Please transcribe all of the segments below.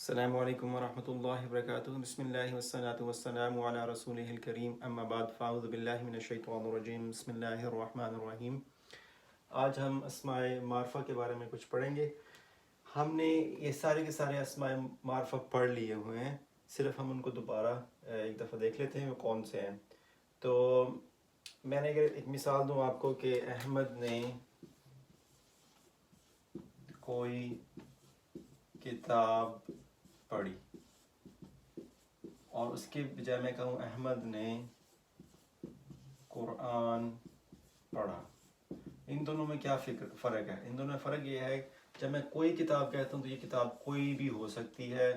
السلام علیکم ورحمۃ اللہ وبرکاتہ بسم اللہ والصلاة والسلام علی رسولہ الکریم اما بعد فاعوذ باللہ من الشیطان الرجیم بسم اللہ الرحمن الرحیم۔ آج ہم اسماء معرفہ کے بارے میں کچھ پڑھیں گے۔ ہم نے یہ سارے کے سارے اسماء معرفہ پڑھ لیے ہوئے ہیں، صرف ہم ان کو دوبارہ ایک دفعہ دیکھ لیتے ہیں وہ کون سے ہیں۔ تو میں نے اگر ایک مثال دوں آپ کو کہ احمد نے کوئی کتاب پڑھی، اور اس کے بجائے میں کہوں احمد نے قرآن پڑھا، ان دونوں میں کیا فرق ہے؟ ان دونوں میں فرق یہ ہے، جب میں کوئی کتاب کہتا ہوں تو یہ کتاب کوئی بھی ہو سکتی ہے،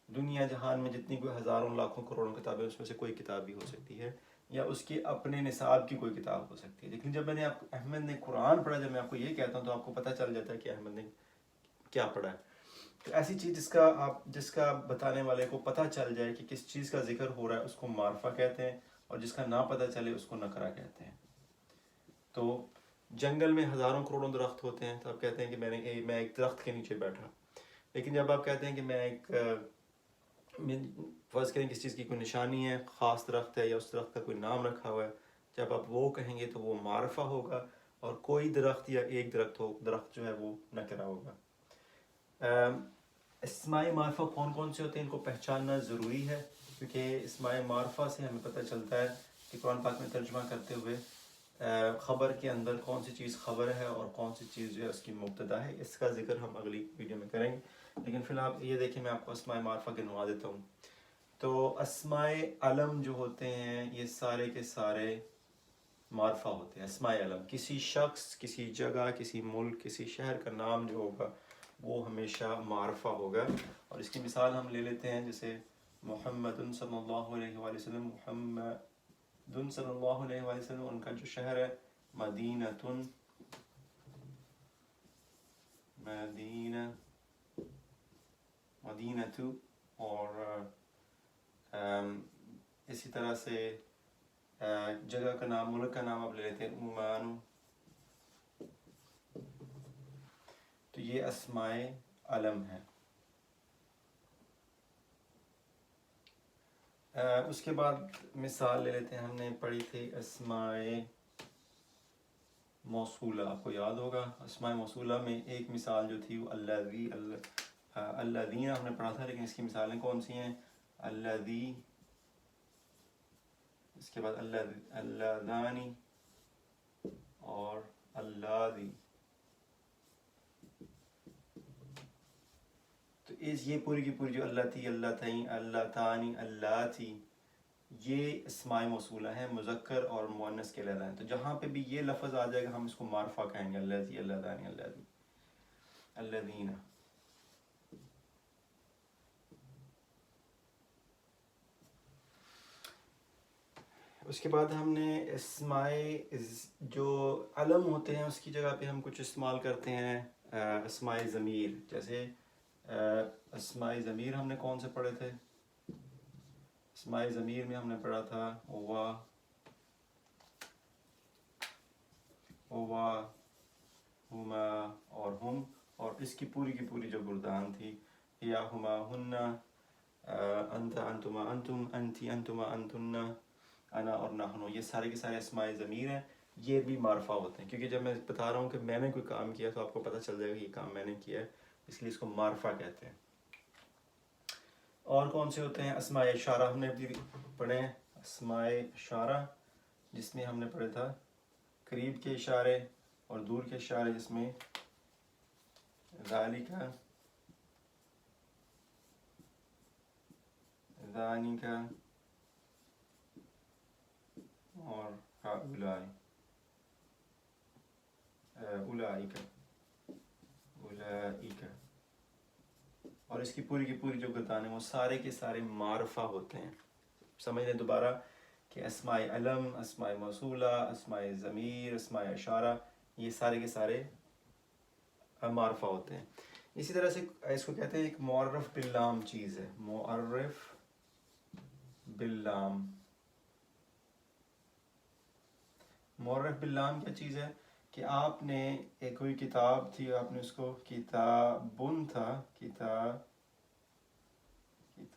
دنیا جہان میں جتنی کوئی ہزاروں لاکھوں کروڑوں کتابیں اس میں سے کوئی کتاب بھی ہو سکتی ہے، یا اس کی اپنے نصاب کی کوئی کتاب ہو سکتی ہے۔ لیکن جب میں نے احمد نے قرآن پڑھا، جب میں آپ کو یہ کہتا ہوں تو آپ کو پتہ چل جاتا ہے کہ احمد نے کیا پڑھا ہے۔ تو ایسی چیز جس کا بتانے والے کو پتہ چل جائے کہ کس چیز کا ذکر ہو رہا ہے، اس کو معرفہ کہتے ہیں، اور جس کا نہ پتہ چلے اس کو نکرہ کہتے ہیں۔ تو جنگل میں ہزاروں کروڑوں درخت ہوتے ہیں تو آپ کہتے ہیں کہ میں ایک درخت کے نیچے بیٹھا، لیکن جب آپ کہتے ہیں کہ میں فرض کریں کس چیز کی کوئی نشانی ہے، خاص درخت ہے یا اس درخت کا کوئی نام رکھا ہوا ہے، جب آپ وہ کہیں گے تو وہ معرفہ ہوگا، اور کوئی درخت یا ایک درخت جو ہے وہ نکرہ ہوگا۔ اسماء معرفہ کون کون سے ہوتے ہیں، ان کو پہچاننا ضروری ہے، کیونکہ اسماء معرفہ سے ہمیں پتہ چلتا ہے کہ قرآن پاک میں ترجمہ کرتے ہوئے خبر کے اندر کون سی چیز خبر ہے اور کون سی چیز جو ہے اس کی مبتدا ہے۔ اس کا ذکر ہم اگلی ویڈیو میں کریں گے، لیکن فی الحال یہ دیکھیں میں آپ کو اسماء معرفہ گنوا دیتا ہوں۔ تو اسماء علم جو ہوتے ہیں یہ سارے کے سارے معرفہ ہوتے ہیں۔ اسماء علم کسی شخص، کسی جگہ، کسی ملک، کسی شہر کا نام جو ہوگا وہ ہمیشہ معرفہ ہوگا، اور اس کی مثال ہم لے لیتے ہیں، جیسے محمد صلی اللہ علیہ وآلہ وسلم، محمد صلی اللہ علیہ وآلہ وسلم، ان کا جو شہر ہے مدینہ، اور اسی طرح سے جگہ کا نام، ملک کا نام آپ لے لیتے ہیں عمان۔ تو یہ اسماء علم ہے۔ اس کے بعد مثال لے لیتے ہیں، ہم نے پڑھی تھی اسماء موصولہ، آپ کو یاد ہوگا اسماء موصولہ میں ایک مثال جو تھی وہ الذین ہم نے پڑھا تھا، لیکن اس کی مثالیں کون سی ہیں؟ الذی، اس کے بعد اللذانی اور اللاذی۔ تو یہ پوری کی پوری جو اللتی، اللتین، اللتانی، اللاتی، یہ اسماء موصولہ ہیں، مذکر اور مؤنث کے لیے ہیں۔ تو جہاں پہ بھی یہ لفظ آ جائے گا ہم اس کو معرفہ کہیں گے، اللتی، اللتانی، اللاذی، الذین۔ اس کے بعد ہم نے اسماء جو علم ہوتے ہیں اس کی جگہ پہ ہم کچھ استعمال کرتے ہیں اسماء ضمیر۔ جیسے اسماء ضمیر ہم نے کون سے پڑھے تھے؟ اسماء ضمیر میں ہم نے پڑھا تھا ہوا، ہما اور ہم، اور اس کی پوری جو گردان تھی، یا ہما ہن، انت انتما انتم، انتی انتما انتن، انا اور نحن، یہ سارے کے سارے اسماء ضمیر ہیں، یہ بھی معرفہ ہوتے ہیں، کیونکہ جب میں بتا رہا ہوں کہ میں نے کوئی کام کیا تو آپ کو پتہ چل جائے گا یہ کام میں نے کیا ہے، اس لیے اس کو معرفہ کہتے ہیں۔ اور کون سے ہوتے ہیں؟ اسماء اشارہ ہم نے بھی پڑھے ہیں، اسماء اشارہ جس میں ہم نے پڑھا تھا قریب کے اشارے اور دور کے اشارے، جس میں ذالک، ذالک اور اولئک، اور اس کی پوری جو گردان ہے وہ سارے کے سارے معرفہ ہوتے ہیں۔ سمجھ لیں دوبارہ کہ اسماء علم، اسماء موصولہ، اسماء ضمیر، اسماء اشارہ، یہ سارے کے سارے معرفہ ہوتے ہیں۔ اسی طرح سے اس کو کہتے ہیں ایک معرف باللام چیز ہے، معرف باللام۔ معرف باللام کیا چیز ہے؟ کہ آپ نے ایک کوئی کتاب تھی، آپ نے اس کو کتابن تھا، کتابن،